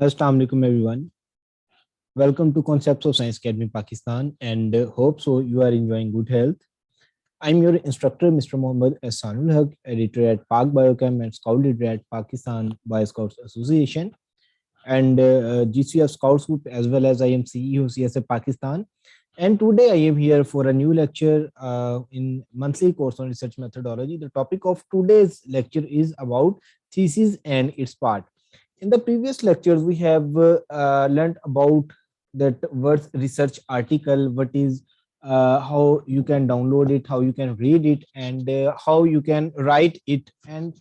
Assalamu alaikum everyone. Welcome to Concepts of Science Academy Pakistan and hope so you are enjoying good health. I'm your instructor Mr. Mohammad Ahsanul Haq, editor at Pak Biochem and Scout leader at Pakistan Boy Scouts Association and GCF Scouts Group, as well as I am CEO CSA Pakistan. And today I am here for a new lecture in monthly course on research methodology. The topic of today's lecture is about thesis and its part. In the previous lectures, we have learned about that word research article, what is how you can download it, how you can read it, and how you can write it. And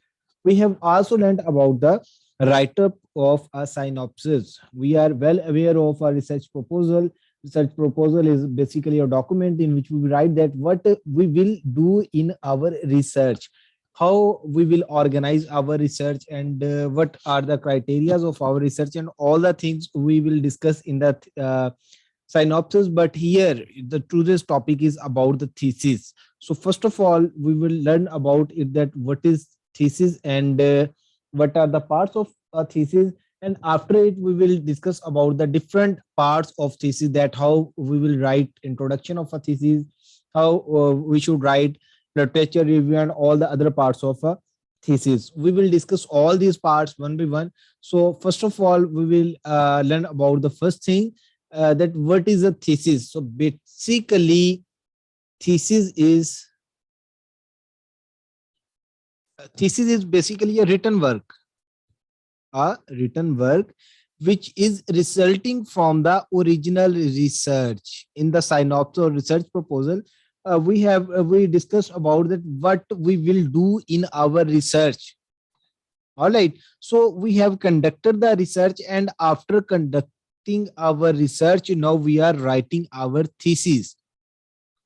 we have also learned about the write-up of a synopsis. We are well aware of a research proposal. Research proposal is basically a document in which we write that what we will do in our research, how we will organize our research, and what are the criteria of our research, and all the things we will discuss in the synopsis. But here the today's topic is about the thesis. So first of all we will learn about it, that what is thesis and what are the parts of a thesis, and after it we will discuss about the different parts of thesis, that how we will write introduction of a thesis, how we should write literature review, and all the other parts of a thesis. We will discuss all these parts one by one. So first of all, we will learn about the first thing, that what is a thesis. So basically, thesis is thesis is basically a written work which is resulting from the original research. In the synopsis or research proposal, we discussed about that what we will do in our research. All right, so we have conducted the research, and after conducting our research, now we are writing our thesis.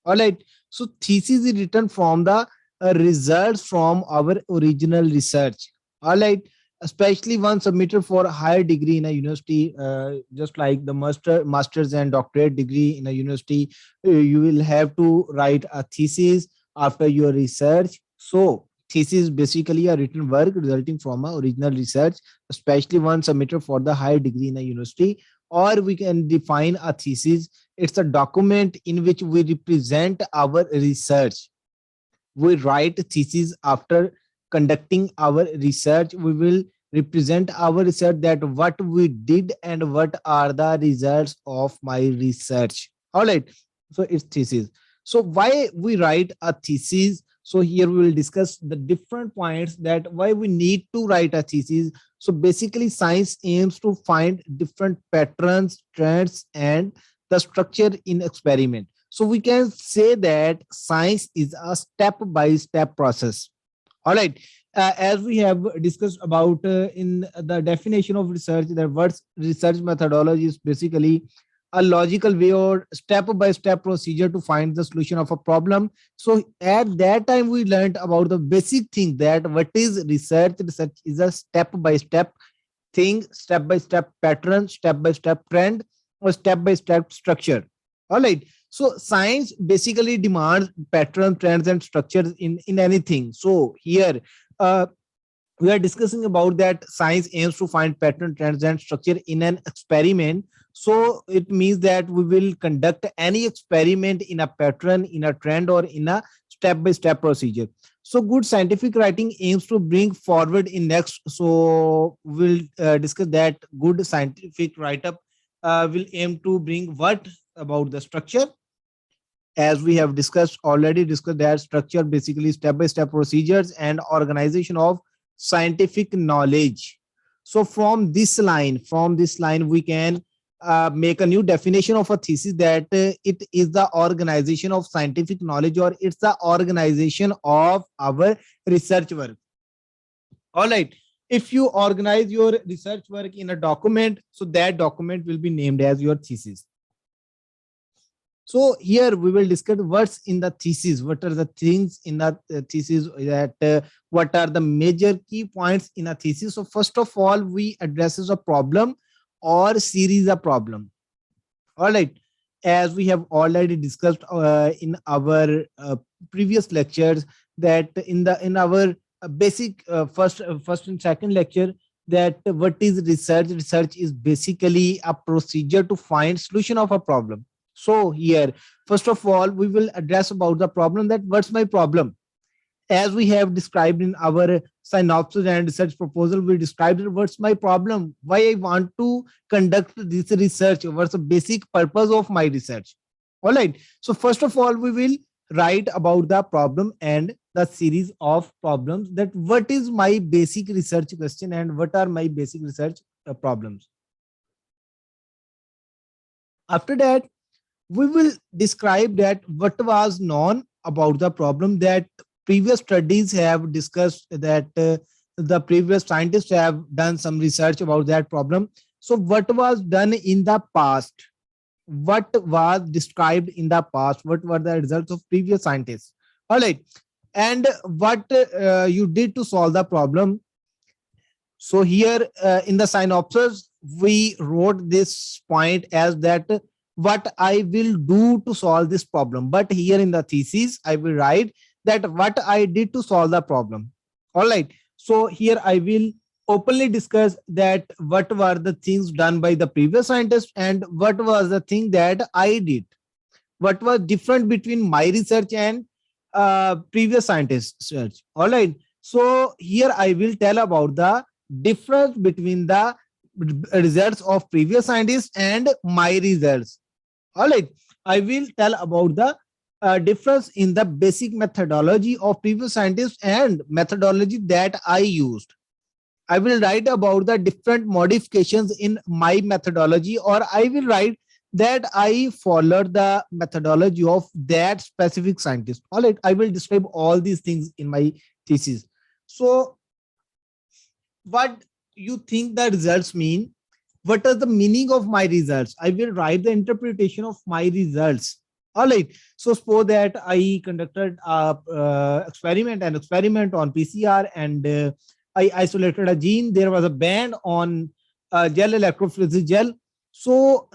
All right, so thesis is written from the results from our original research. All right, especially one submitted for a higher degree in a university, just like the masters and doctorate degree in a university. You will have to write a thesis after your research. So thesis is basically a written work resulting from a original research, especially one submitted for the higher degree in a university. Or we can define a thesis, it's a document in which we represent our research. We write thesis after conducting our research. We will represent our research, that what we did and what are the results of my research. All right, so it's thesis. So why we write a thesis? So here we will discuss the different points that why we need to write a thesis. So basically science aims to find different patterns, trends, and the structure in experiment. So we can say that science is a step by step process. All right, as we have discussed about in the definition of research, that what's research methodology is basically a logical way or step by step procedure to find the solution of a problem. So at that time we learned about the basic thing, that what is research. Research is a step by step thing, step by step pattern, step by step trend, or step by step structure. All right, so science basically demands pattern, trends, and structures in anything. So here uh, we are discussing about that science aims to find pattern, trends, and structure in an experiment. So it means that we will conduct any experiment in a pattern, in a trend, or in a step by step procedure. So good scientific writing aims to bring forward in next. So we'll discuss that good scientific write up will aim to bring what about the structure. As we have discussed already discussed, that structure basically step by step procedures and organization of scientific knowledge. So from this line we can make a new definition of a thesis, that it is the organization of scientific knowledge, or it's the organization of our research work. All right, if you organize your research work in a document, so that document will be named as your thesis. So here we will discuss what's in the thesis, what are the things in the thesis, that what are the major key points in a thesis. So first of all, we addresses a problem or series of problem. All right, as we have already discussed in our previous lectures, that in our basic first and second lecture, that what is research. Research is basically a procedure to find solution of a problem. So here, first of all, we will address about the problem, that what's my problem. As we have described in our synopsis and research proposal, we described what's my problem, why I want to conduct this research, what's the basic purpose of my research. All right. So first of all, we will write about the problem and the series of problems, that what is my basic research question and what are my basic research problems. After that, we will describe that what was known about the problem, that previous studies have discussed, that the previous scientists have done some research about that problem. So what was done in the past, what was described in the past, what were the results of previous scientists. All right. And what you did to solve the problem. So here in the synopsis, we wrote this point as that what I will do to solve this problem. But here in the thesis, I will write that what I did to solve the problem. All right. So here I will openly discuss that what were the things done by the previous scientist and what was the thing that I did. What was different between my research and previous scientist search. All right. So here I will tell about the difference between the results of previous scientists and my results. All right. I will tell about the difference in the basic methodology of previous scientists and methodology that I used. I will write about the different modifications in my methodology, or I will write that I followed the methodology of that specific scientist. All right. I will describe all these things in my thesis. So what you think the results mean? What is the meaning of my results? I will write the interpretation of my results. All right. So suppose that I conducted a an experiment on PCR, and I isolated a gene. There was a band on gel electrophoresis gel. So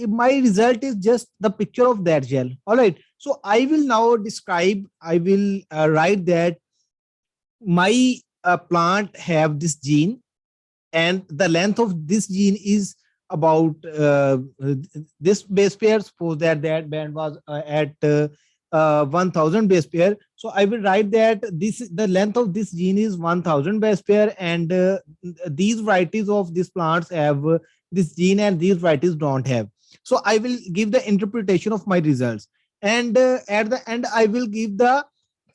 my result is just the picture of that gel. All right. So I will now describe, I will write that my plant have this gene, and the length of this gene is about this base pair. Suppose that that band was at 1000 base pair. So I will write that this, the length of this gene is 1000 base pair, and these varieties of these plants have this gene and these varieties don't have. So I will give the interpretation of my results, and at the end I will give the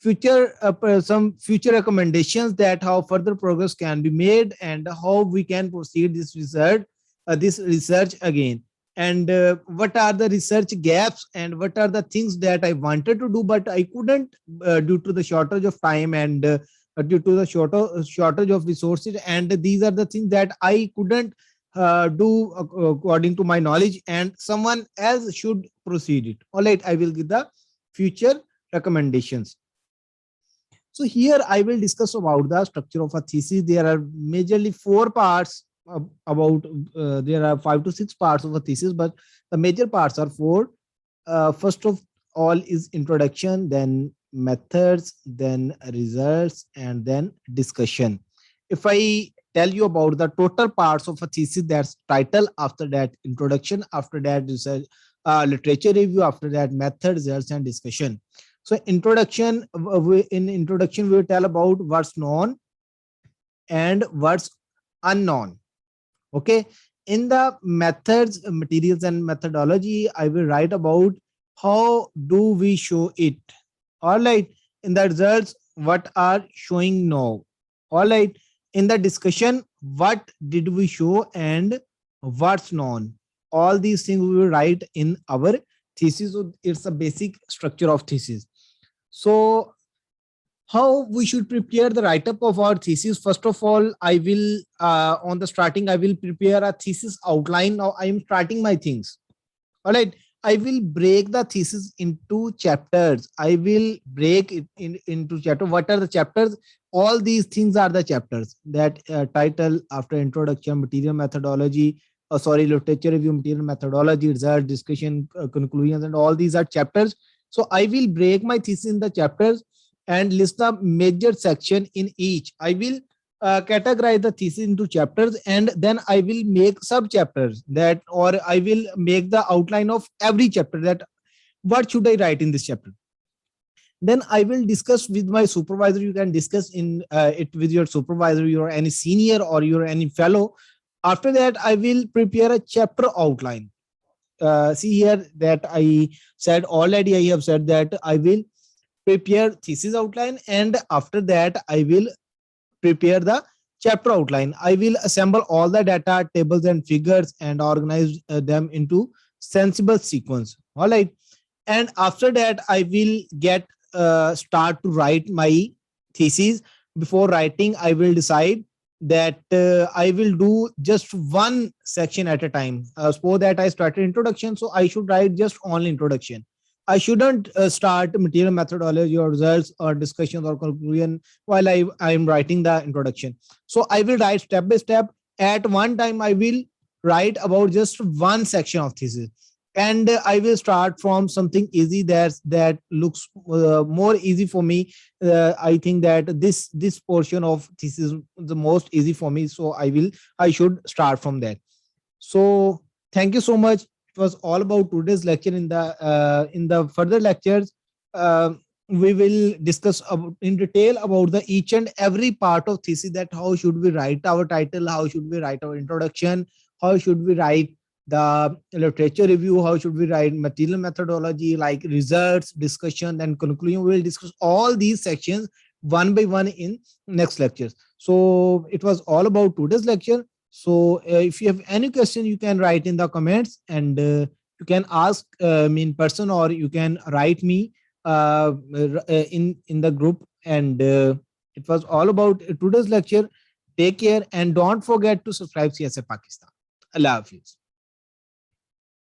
future some future recommendations, that how further progress can be made and how we can proceed this research again, and what are the research gaps and what are the things that I wanted to do but I couldn't due to the shortage of time, and due to the shortage of resources, and these are the things that I couldn't do according to my knowledge, and someone else should proceed it. All right. I will give the future recommendations. So here I will discuss about the structure of a thesis. There are majorly four parts about, there are 5 to 6 parts of a thesis, but the major parts are four. First of all is introduction, then methods, then results, and then discussion. If I tell you about the total parts of a thesis, that's title, after that introduction, after that research, literature review, after that method, results, and discussion. So introduction, in introduction, we will tell about what's known and what's unknown. Okay. In the methods, materials, and methodology, I will write about how do we show it. All right. In the results, what are showing now. All right. In the discussion, what did we show and what's known. All these things we will write in our thesis. So it's a basic structure of thesis. So how we should prepare the write-up of our thesis? First of all, I will on the starting, I will prepare a thesis outline. Now I am starting my things. All right. I will break the thesis into chapters. I will break it into chapter. What are the chapters? All these things are the chapters. That title, after introduction, material methodology, literature review, material methodology, result, discussion, conclusions, and all these are chapters. So I will break my thesis in the chapters and list the major section in each. I will categorize the thesis into chapters, and then I will make sub chapters, that, or I will make the outline of every chapter, that what should I write in this chapter. Then I will discuss with my supervisor. You can discuss in it with your supervisor, your any senior or your any fellow. After that, I will prepare a chapter outline. See here that I said already, I have said that I will prepare thesis outline, and after that I will prepare the chapter outline. I will assemble all the data, tables, and figures and organize them into sensible sequence. All right. And after that, I will get start to write my thesis. Before writing, I will decide that I will do just one section at a time. Suppose that I started introduction, so I should write just only introduction. I shouldn't start material methodology or results or discussions or conclusion while I am writing the introduction. So I will write step by step. At one time, I will write about just one section of thesis, and I will start from something easy that looks more easy for me. I think that this portion of thesis is the most easy for me, so I should start from that. So thank you so much. It was all about today's lecture. In the further lectures, uh, we will discuss in detail about the each and every part of thesis, that how should we write our title, how should we write our introduction, how should we write the literature review, how should we write material methodology like results, discussion, and conclusion. We will discuss all these sections one by one in next lectures. So it was all about today's lecture. So if you have any question, you can write in the comments, and you can ask me in person, or you can write me in the group. And it was all about today's lecture. Take care, and don't forget to subscribe CSA Pakistan. Allah Hafiz.